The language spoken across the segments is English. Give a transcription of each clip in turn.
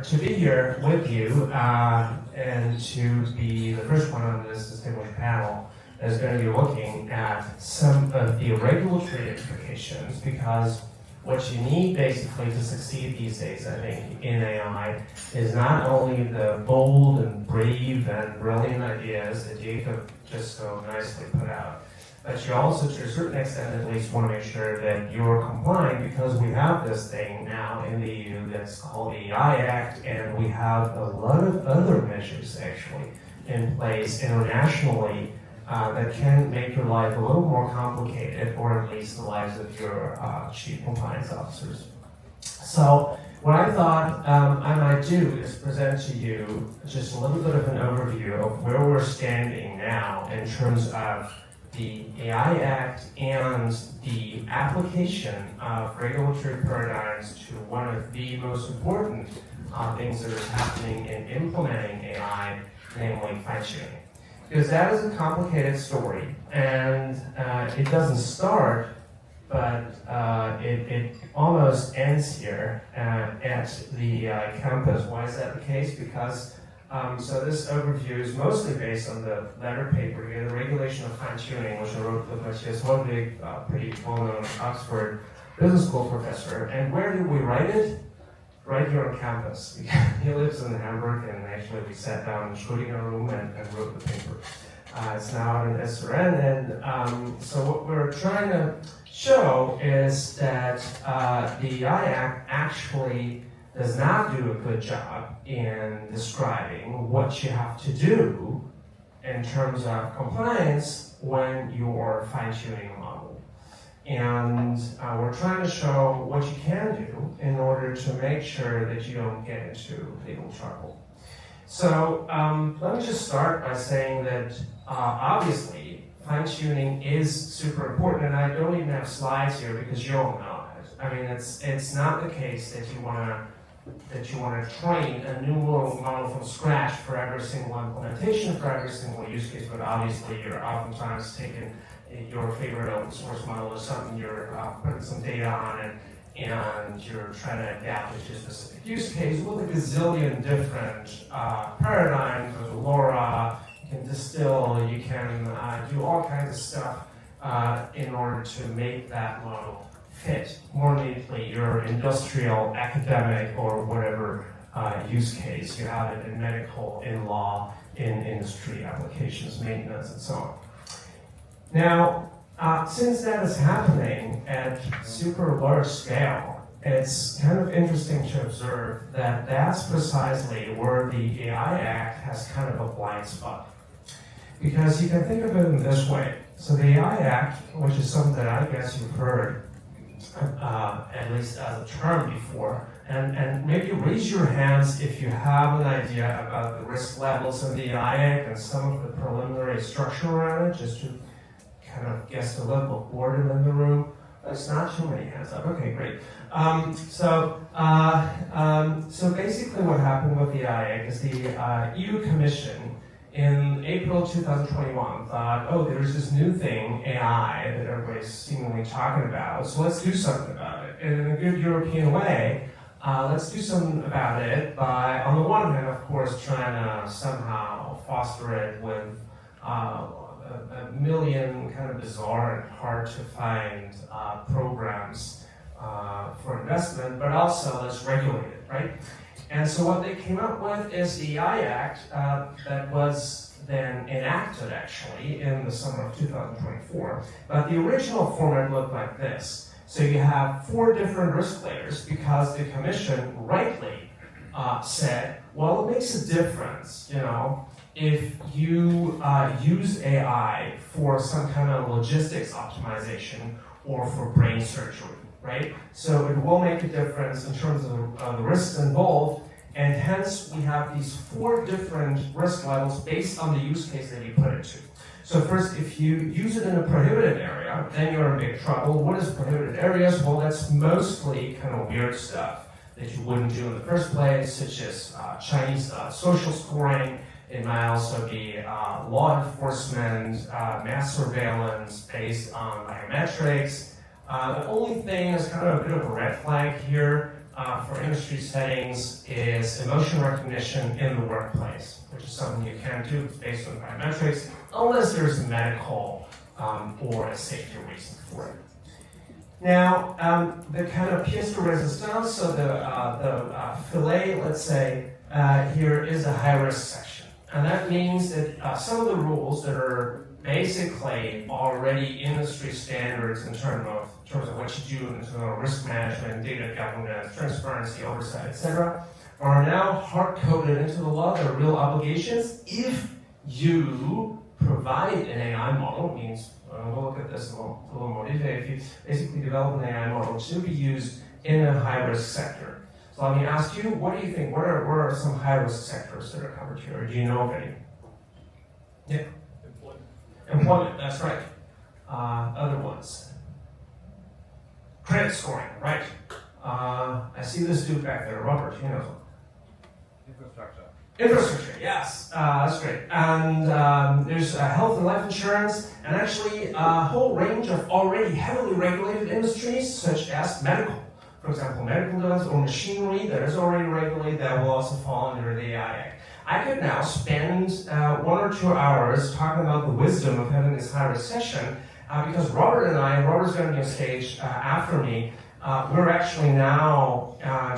to be here with you and to be the first one on this distinguished panel that is going to be looking at some of the regulatory implications, because what you need basically to succeed these days, I think, in AI is not only the bold and brave and brilliant ideas that Jacob just so nicely put out, but you also, to a certain extent at least, want to make sure that you're complying, because we have this thing now in the EU that's called the AI Act, and we have a lot of other measures actually in place internationally that can make your life a little more complicated, or at least the lives of your chief compliance officers. So what I thought I might do is present to you just a little bit of an overview of where we're standing now in terms of the AI Act and the application of regulatory paradigms to one of the most important things that is happening in implementing AI, namely fine-tuning. Because that is a complicated story, and it doesn't start, but it almost ends here at the campus. Why is that the case? Because so this overview is mostly based on the letter paper here, the regulation of fine-tuning, which I wrote with Matthias Hodwig, pretty well-known Oxford Business School professor. And where did we write it? Right here on campus. He lives in Hamburg, and actually we sat down in the Schrödinger room and wrote the paper. It's now out in SRN, and so what we're trying to show is that the AI Act actually does not do a good job in describing what you have to do in terms of compliance when you're fine-tuning a model. And we're trying to show what you can do in order to make sure that you don't get into legal trouble. So let me just start by saying that obviously fine-tuning is super important, and I don't even have slides here because you all know it. I mean, it's not the case that you want to train a new model from scratch for every single implementation, for every single use case, but obviously you're oftentimes taking your favorite open source model or something, you're putting some data on it, and you're trying to adapt it to a specific use case with a gazillion different paradigms with LoRa. You can distill, you can do all kinds of stuff in order to make that model fit more neatly your industrial, academic, or whatever use case. You have it in medical, in law, in industry applications, maintenance, and so on. Now, since that is happening at super large scale, it's kind of interesting to observe that that's precisely where the AI Act has kind of a blind spot. Because you can think of it in this way. So the AI Act, which is something that I guess you've heard, at least as a term before, and maybe raise your hands if you have an idea about the risk levels in the AI Act and some of the preliminary structure around it, just to kind of guess the level of boredom in the room. It's not too many hands up. Okay, great. So basically what happened with the AI Act is the EU Commission in April 2021 thought, oh, there's this new thing, AI, that everybody's seemingly talking about, so let's do something about it. And in a good European way, let's do something about it by, on the one hand, of course, trying to somehow foster it with a million kind of bizarre and hard to find programs for investment, but also let's regulate it, right? And so what they came up with is the AI Act that was then enacted actually in the summer of 2024. But the original format looked like this. So you have 4 different risk layers because the Commission rightly said, well, it makes a difference, you know, if you use AI for some kind of logistics optimization or for brain surgery, right? So it will make a difference in terms of the risks involved, and hence we have these 4 different risk levels based on the use case that you put it to. So first, if you use it in a prohibited area, then you're in big trouble. What is prohibited areas? Well, that's mostly kind of weird stuff that you wouldn't do in the first place, such as Chinese social scoring. It might also be law enforcement, mass surveillance based on biometrics. The only thing is kind of a bit of a red flag here for industry settings is emotion recognition in the workplace, which is something you can do based on biometrics, unless there's a medical or a safety reason for it. Now, the kind of pièce de résistance, so the fillet, let's say, here is a high-risk section. And that means that some of the rules that are basically already industry standards in terms of what you do in terms of risk management, data governance, transparency, oversight, etc., are now hard-coded into the law. They're real obligations. If you provide an AI model, it means, we'll look at this a little more detail, if you basically develop an AI model to be used in a high-risk sector. So let me ask you, what do you think? What are some high-risk sectors that are covered here? Or do you know of any? Yeah. Employment, that's right. Other ones. Credit scoring, right. I see this dude back there, Robert, you know. Infrastructure, yes, that's great. And there's health and life insurance, and actually a whole range of already heavily regulated industries, such as medical. For example, medical devices or machinery that is already regulated, that will also fall under the AI Act. I could now spend 1 or 2 hours talking about the wisdom of having this high-risk session, because Robert and I, Robert's going to be on stage after me, we're actually now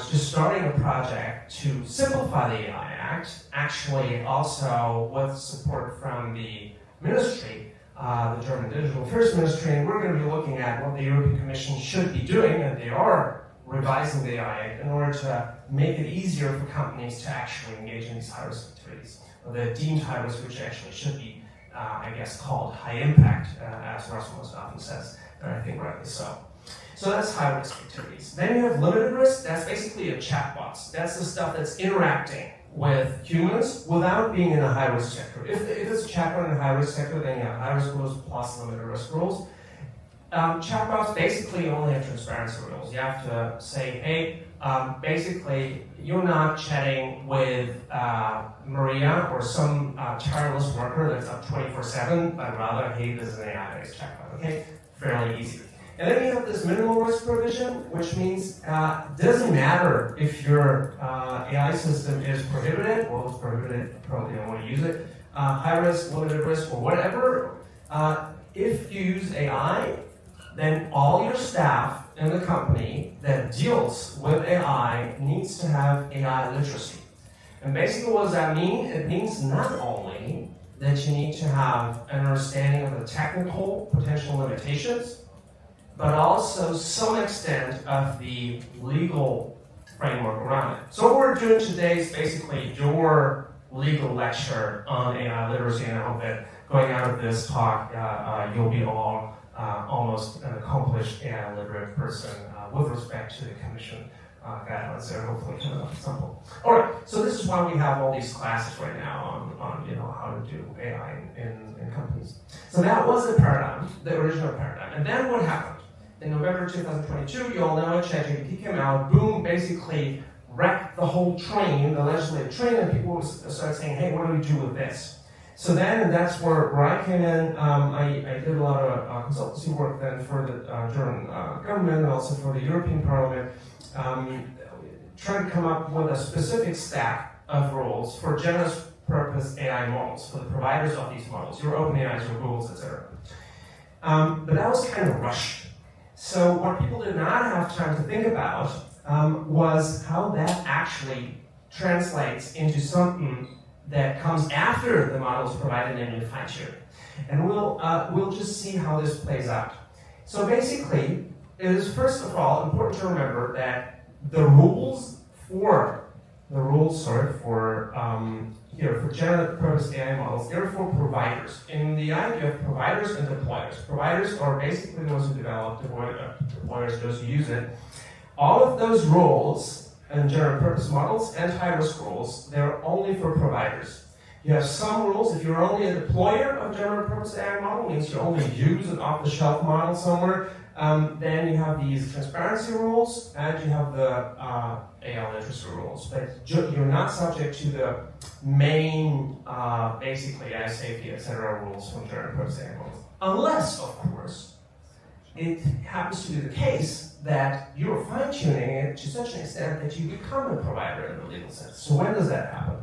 just starting a project to simplify the AI Act, actually also with support from the ministry, the German Digital Affairs Ministry, and we're going to be looking at what the European Commission should be doing, and they are revising the AI Act in order to make it easier for companies to actually engage in these high-risk activities, or the deemed high-risk, which actually should be, I guess, called high-impact, as Russell most often says, and I think rightly so. So that's high-risk activities. Then you have limited risk. That's basically a chatbots. That's the stuff that's interacting with humans without being in a high-risk sector. If it's a chatbot in a high-risk sector, then you have high-risk rules plus limited risk rules. Chatbots basically only have transparency rules. You have to say, hey, basically, you're not chatting with Maria or some tireless worker that's up 24/7, but rather, hey, this is an AI-based chatbot. Okay, fairly easy. And then you have this minimal risk provision, which means it doesn't matter if your AI system is prohibited, well, it's prohibited, probably don't want to use it, high risk, limited risk, or whatever. If you use AI, then all your staff in the company that deals with AI needs to have AI literacy. And basically what does that mean? It means not only that you need to have an understanding of the technical potential limitations, but also some extent of the legal framework around it. So what we're doing today is basically your legal lecture on AI literacy, and I hope that going out of this talk, you'll be all almost an accomplished AI literate person with respect to the Commission guidelines that are hopefully coming up at some point. All right, so this is why we have all these classes right now on how to do AI in companies. So that was the paradigm, the original paradigm. And then what happened? In November 2022, you all know ChatGPT came out, boom, basically wrecked the whole train, the legislative train, and people started saying, hey, what do we do with this? So then, and that's where I came in, I did a lot of consultancy work then for the German government and also for the European Parliament, trying to come up with a specific stack of rules for generous purpose AI models, for the providers of these models, your OpenAIs, your Googles, etc. But that was kind of rushed. So what people did not have time to think about was how that actually translates into something that comes after the model is provided and fine-tuned. And we'll just see how this plays out. So basically, it is first of all important to remember that the rules for general purpose AI models, they're for providers. In the AI, you have providers and deployers. Providers are basically those who develop, deployers those who use it. All of those rules and general purpose models and high-risk rules, they're only for providers. You have some rules, if you're only a deployer of general purpose AI model, means you only use an off-the-shelf model somewhere, then you have these transparency rules and you have the AI literacy rules. But you're not subject to the main, basically, AI safety, etc. rules from general purpose AI models. Unless, of course, it happens to be the case that you're fine-tuning it to such an extent that you become a provider in the legal sense. So when does that happen?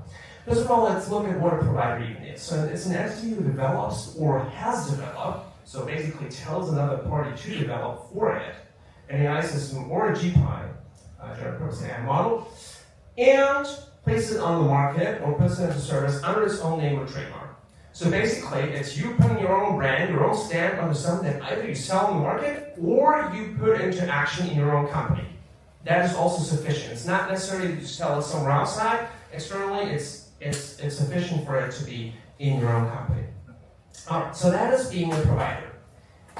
First of all, let's look at what a provider even is. So it's an entity who develops or has developed, so basically tells another party to develop for it, an AI system or a GPAI, general purpose AI model, and places it on the market or puts it into service under its own name or trademark. So basically, it's you putting your own brand, your own stamp onto something that either you sell in the market or you put into action in your own company. That is also sufficient. It's not necessarily to sell it somewhere outside. Externally, it's sufficient for it to be in your own company. All right, so that is being a provider.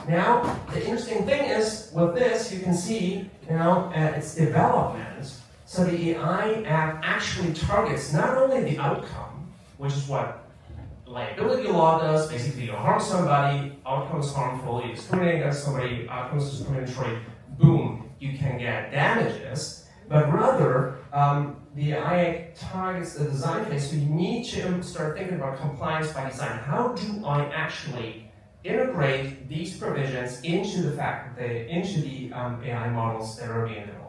Now, the interesting thing is, with this, you can see, its development. So the AI Act actually targets not only the outcome, which is what liability law does. Basically, you harm somebody, outcome is harmful, you discriminate against somebody, outcome is discriminatory, boom, you can get damages. But rather, the AI Act targets the design phase, so you need to start thinking about compliance by design. How do I actually integrate these provisions into the AI models that are being developed?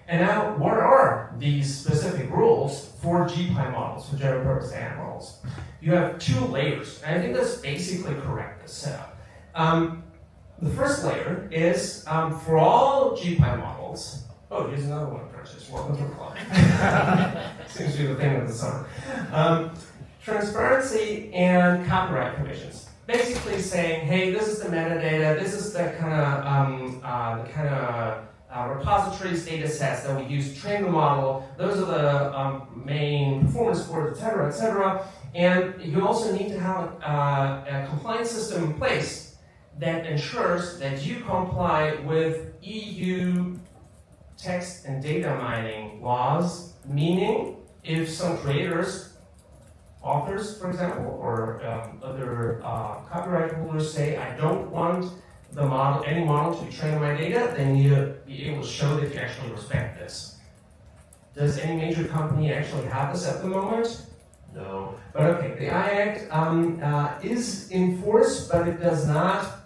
And now, what are these specific rules for GPAI models, for general purpose AI models? You have two layers, and I think that's basically correct, this setup. The first layer is for all GPAI models. Oh, here's another one, Precious. Welcome to the club. Seems to be the thing of the summer. Transparency and copyright provisions. Basically saying, hey, this is the metadata, this is the kind of repositories, data sets that we use to train the model. Those are the main performance scores, et cetera, and you also need to have a compliance system in place that ensures that you comply with EU text and data mining laws, meaning if some creators, authors, for example, or other copyright holders say, I don't want the model, any model to be trained on my data, then you be able to show that you actually respect this. Does any major company actually have this at the moment? No. But okay, the AI Act is enforced, but it does not.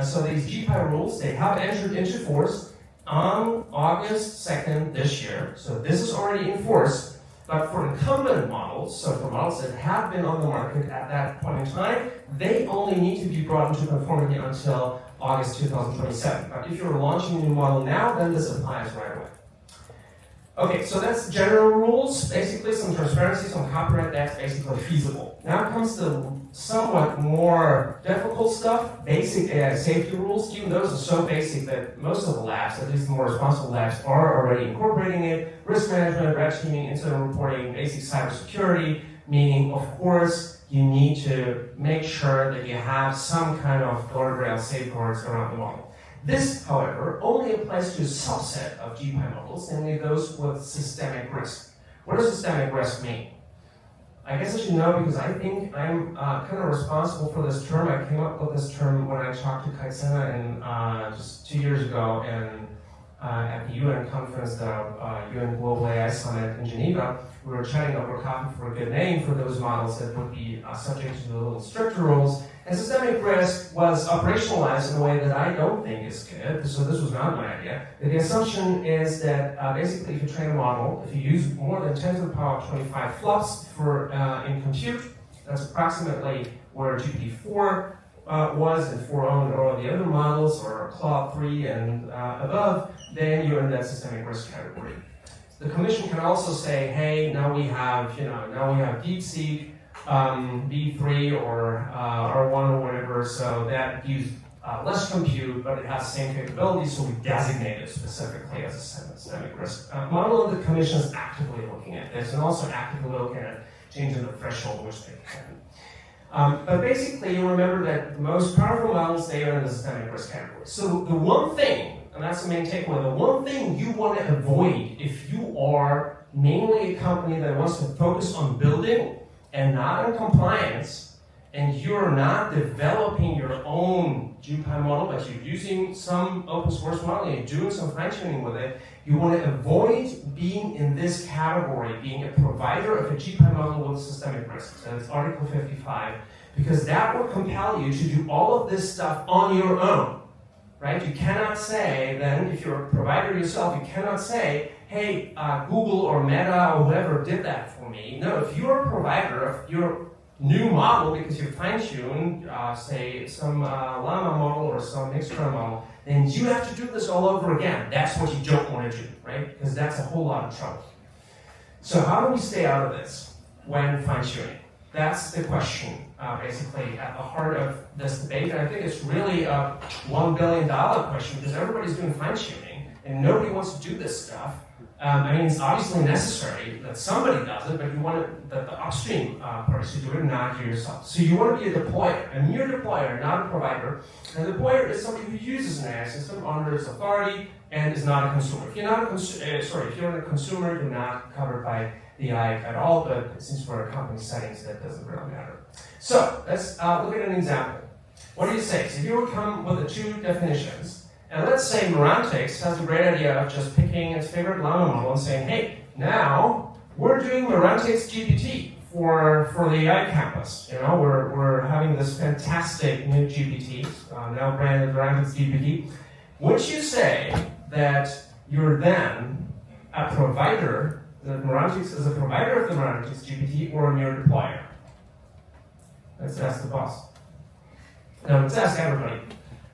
So these GPAI rules, they have entered into force on August 2nd this year. So this is already enforced. But for incumbent models, so for models that have been on the market at that point in time, they only need to be brought into conformity until August 2027. But if you're launching a new model now, then this applies right away. Okay, so that's general rules, basically some transparency, some copyright, that's basically feasible. Now comes the somewhat more difficult stuff, basic AI safety rules. Even those are so basic that most of the labs, at least the more responsible labs, are already incorporating it. Risk management, red teaming, incident reporting, basic cybersecurity, meaning, of course, you need to make sure that you have some kind of guardrail safeguards around the model. This, however, only applies to a subset of GPAI models, namely those with systemic risk. What does systemic risk mean? I guess I should know because I think I'm kind of responsible for this term. I came up with this term when I talked to Kaitsena just 2 years ago at the UN conference, the UN Global AI Summit in Geneva. We were chatting over coffee for a good name for those models that would be subject to the little stricter rules. And systemic risk was operationalized in a way that I don't think is good, so this was not my idea. The assumption is that basically if you train a model, if you use more than 10 to the power of 25 flops in compute, that's approximately where GPT-4 was, and 4.0 and all the other models, or Claude 3 and above, then you're in that systemic risk category. The commission can also say, hey, now we have DeepSeek, B3 or R1 or whatever, so that uses less compute, but it has the same capabilities, so we designate it specifically as a systemic risk model. The commission is actively looking at this and also actively looking at changing the threshold which they can. But basically, you remember that the most powerful models, they are in the systemic risk category. So the one thing, and that's the main takeaway, the one thing you want to avoid if you are mainly a company that wants to focus on building and not on compliance, and you're not developing your own GPAI model, but you're using some open source model and you're doing some fine-tuning with it, you want to avoid being in this category, being a provider of a GPAI model with systemic risk. So it's Article 55, because that will compel you to do all of this stuff on your own. right? You cannot say then, if you're a provider yourself, you cannot say, hey, Google or Meta or whoever did that for me. No, if you're a provider of your new model because you fine-tune, say, some llama model or some extra model, then you have to do this all over again. That's what you don't want to do, right? Because that's a whole lot of trouble. So how do we stay out of this when fine-tuning? That's the question, basically, at the heart of this debate. And I think it's really a $1 billion question because everybody's doing fine-tuning and nobody wants to do this stuff. I mean, it's obviously necessary that somebody does it, but you want the upstream parties to do it, not you yourself. So you want to be a deployer, a mere deployer, not a provider. And a deployer is somebody who uses an AI system under its authority and is not a consumer. If you're not if you're a consumer, you're not covered by the AI at all. But since we're a company settings, that doesn't really matter. So let's look at an example. What do you say? So here we come with the two definitions. And let's say Merantix has a great idea of just picking its favorite llama model and saying, hey, now we're doing Merantix GPT for the AI campus. You know, we're having this fantastic new GPT, now branded Merantix GPT. Would you say that you're then a provider, that Merantix is a provider of the Merantix GPT or a mere deployer? Let's ask the boss. Now let's ask everybody.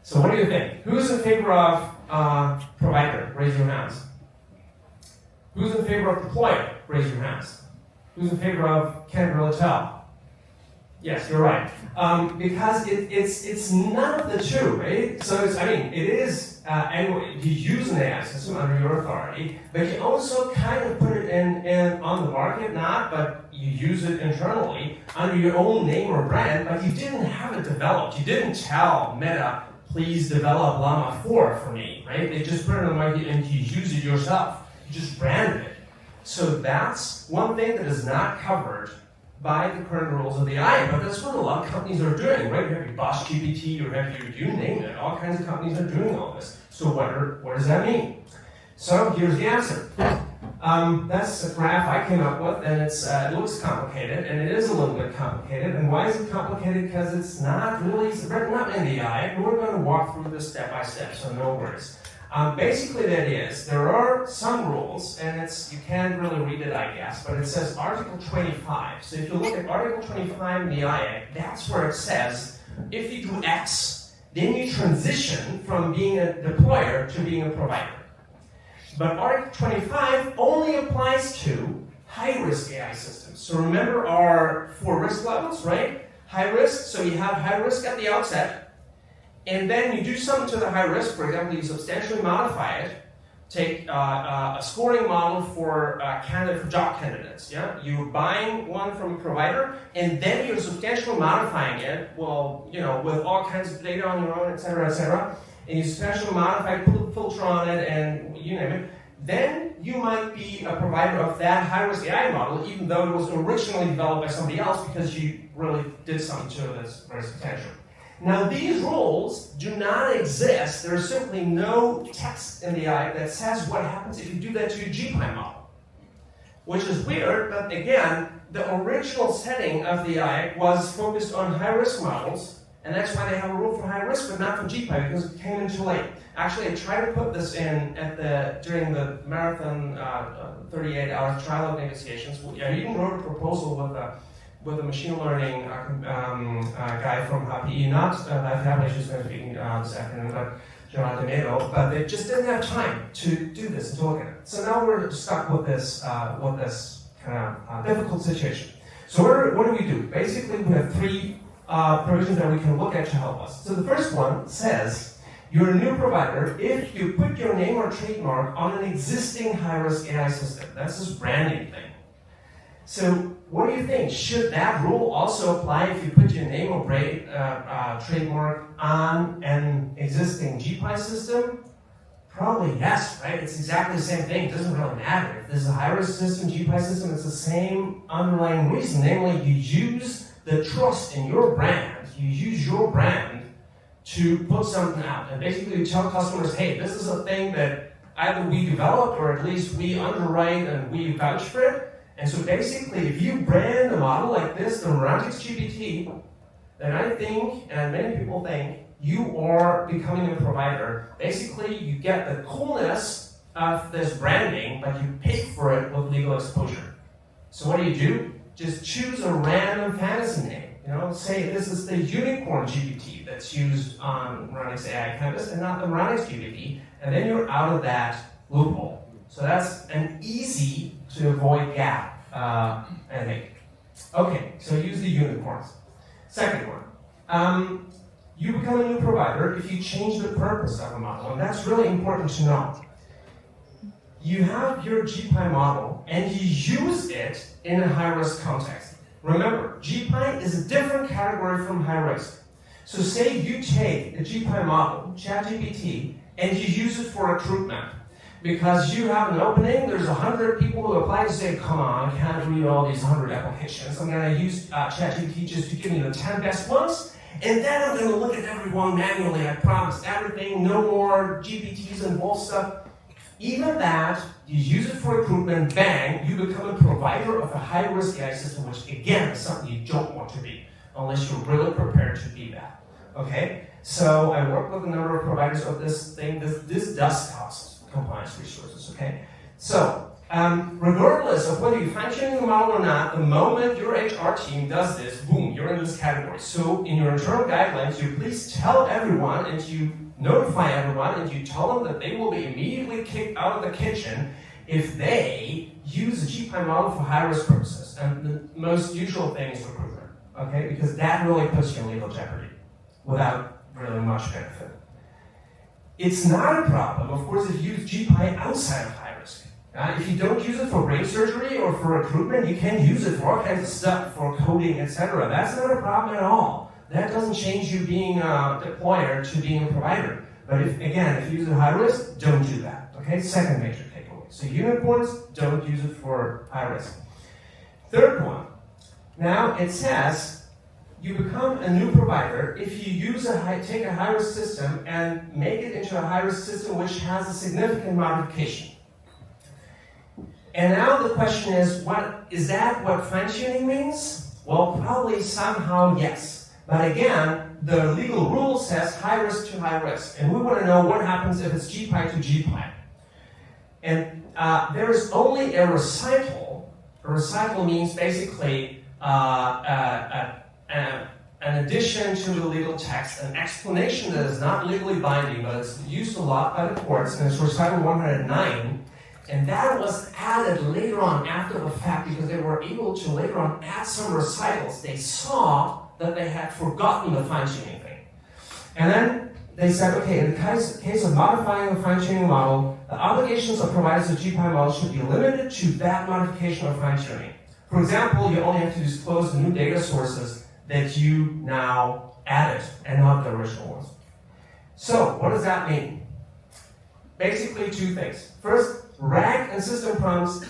So what do you think? Who's in favor of provider? Raise your hands. Who's in favor of deployer? Raise your hands. Who's in favor of can't really tell? Yes, you're right. Because it's none of the two, right? So it is anyway, you use an AI system under your authority, but you also kind of put it in on the market, but you use it internally under your own name or brand, but you didn't have it developed. You didn't tell Meta, please develop Llama 4 for me, right? They just put it on the market and you use it yourself. You just branded it. So that's one thing that is not covered by the current rules of the AI, but that's what a lot of companies are doing, right? You have your Boss GPT, you have you name it. All kinds of companies are doing all this. So what does that mean? So here's the answer. That's a graph I came up with, and it looks complicated, and it is a little bit complicated. And why is it complicated? Because it's not really written up in the AI, and we're going to walk through this step by step, so no worries. Basically, that is, there are some rules, and you can't really read it, I guess, but it says Article 25. So if you look at Article 25 in the IA, that's where it says, if you do X, then you transition from being a deployer to being a provider. But Article 25 only applies to high-risk AI systems. So remember our 4 risk levels, right? High risk, so you have high risk at the outset, and then you do something to the high risk. For example, you substantially modify it. Take a scoring model for job candidates. Yeah, you're buying one from a provider, and then you're substantially modifying it. Well, with all kinds of data on your own, et cetera, and you substantially modify it, put a filter on it, and you name it. Then you might be a provider of that high-risk AI model, even though it was originally developed by somebody else because you really did something to this risk potential. Now, these rules do not exist. There's simply no text in the AI that says what happens if you do that to your GPAI model, which is weird, but again, the original setting of the AI was focused on high-risk models, and that's why they have a rule for high risk, but not for GPAI, because it came in too late. Actually, I tried to put this in during the marathon 38-hour trial negotiations. I even wrote a proposal with a machine learning guy from HPE, not Life Cabinet, who's going to be this afternoon, but Jonathan, but they just didn't have time to do this and to look at it. So now we're stuck with this kind of difficult situation. So what do we do? Basically, we have 3 provisions that we can look at to help us. So the first one says, you're a new provider if you put your name or trademark on an existing high-risk AI system. That's this branding thing. So what do you think? Should that rule also apply if you put your name or trademark on an existing GPAI system? Probably yes, right? It's exactly the same thing. It doesn't really matter. If this is a high-risk system, GPAI system, it's the same underlying reason. Namely, you use the trust in your brand. You use your brand to put something out. And basically you tell customers, hey, this is a thing that either we developed or at least we underwrite and we vouch for it. And so basically, if you brand a model like this, the Merantix GPT, then I think, and many people think, you are becoming a provider, basically you get the coolness of this branding, but you pay for it with legal exposure. So what do? Just choose a random fantasy name. Say this is the unicorn GPT that's used on Merantix AI Canvas and not the Merantix GPT, and then you're out of that loophole. So that's an easy to avoid gap, I think. Okay, so use the unicorns. Second one, you become a new provider if you change the purpose of a model, and that's really important to know. You have your GPAI model and you use it in a high-risk context. Remember, GPAI is a different category from high-risk. So say you take the GPAI model, ChatGPT, and you use it for recruitment. Because you have an opening, there's 100 people who apply to say, come on, I can't read all these 100 applications. I'm going to use ChatGPT just to give me the 10 best ones. And then I'm going to look at everyone manually, I promise. Everything, no more GPTs and bull stuff. Even that, you use it for recruitment, bang, you become a provider of a high-risk AI system, which again is something you don't want to be, unless you're really prepared to be that. Okay? So I work with a number of providers of this thing. This does cost compliance resources, okay? So, regardless of whether you fine-tune the model or not, the moment your HR team does this, boom, you're in this category. So in your internal guidelines, you please tell everyone and you notify everyone and you tell them that they will be immediately kicked out of the kitchen if they use a GPAI model for high-risk purposes. And the most usual thing is recruitment, okay? Because that really puts you in legal jeopardy without really much benefit. It's not a problem, of course, if you use GPAI outside of high-risk. If you don't use it for brain surgery or for recruitment, you can use it for all kinds of stuff, for coding, etc. That's not a problem at all. That doesn't change you being a deployer to being a provider. But if you use it high risk, don't do that. Okay, second major takeaway. So unicorns, don't use it for high risk. Third one. Now it says you become a new provider if you take a high risk system and make it into a high risk system which has a significant modification. And now the question is, is that what fine-tuning means? Well, probably somehow yes. But again, the legal rule says high risk to high risk. And we want to know what happens if it's GPAI to GPAI. And there is only a recital. A recital means basically an addition to the legal text, an explanation that is not legally binding, but it's used a lot by the courts, and it's recital 109. And that was added later on after the fact because they were able to later on add some recitals. They saw that they had forgotten the fine-tuning thing. And then they said, okay, in the case of modifying the fine-tuning model, the obligations of providers of GPAI model should be limited to that modification of fine-tuning. For example, you only have to disclose the new data sources that you now added and not the original ones. So, what does that mean? Basically, two things. First, RAG and system prompts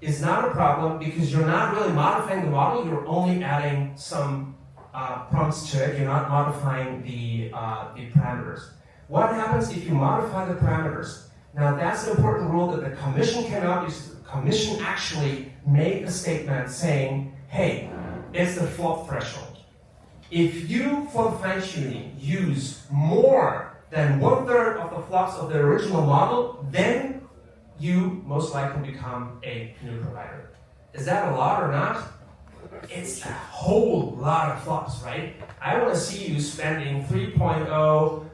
is not a problem because you're not really modifying the model, you're only adding some prompts to it, you're not modifying the parameters. What happens if you modify the parameters? Now that's an important rule that the commission cannot use. The commission actually made a statement saying, hey, it's the flop threshold. If you, for the fine-tuning, use more than 1/3 of the flops of the original model, then you most likely become a new provider. Is that a lot or not? It's a whole lot of flops, right? I want to see you spending 3.0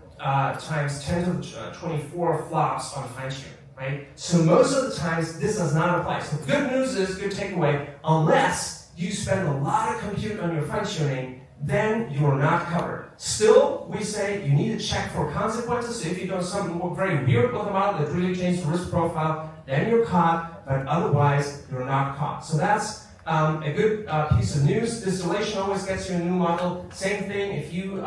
times 10 to the 24 flops on fine-tuning, right? So most of the times, this does not apply. So the good news is, good takeaway, unless you spend a lot of compute on your fine-tuning, then you are not covered. Still, we say you need to check for consequences. So if you do something very weird with the model that really changes the risk profile, then you're caught, but otherwise, you're not caught. So that's a good piece of news. Distillation always gets you a new model. Same thing, if you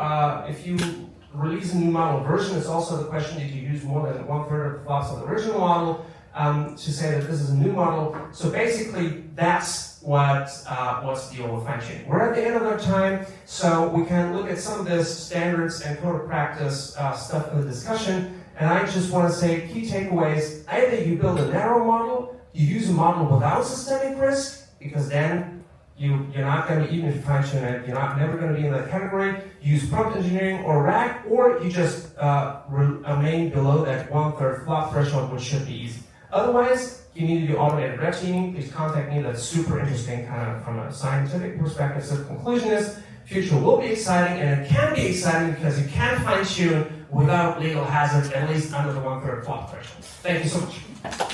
release a new model version, it's also the question, did you use more than 1/3 of the flops of the original model to say that this is a new model? So basically, that's what's the deal with fine-tuning. We're at the end of our time, so we can look at some of this standards and code of practice stuff in the discussion. And I just want to say key takeaways. Either you build a narrow model, you use a model without systemic risk, because then you're not going to, even if you fine-tune it, you're never going to be in that category. Use prompt engineering or RAG, or you just remain below that 1/3 flop threshold, which should be easy. Otherwise, you need to do automated red teaming. Please contact me. That's super interesting, kind of from a scientific perspective. So the conclusion is, future will be exciting, and it can be exciting because you can fine-tune without legal hazard, at least under the 1/3 flop threshold. Thank you so much.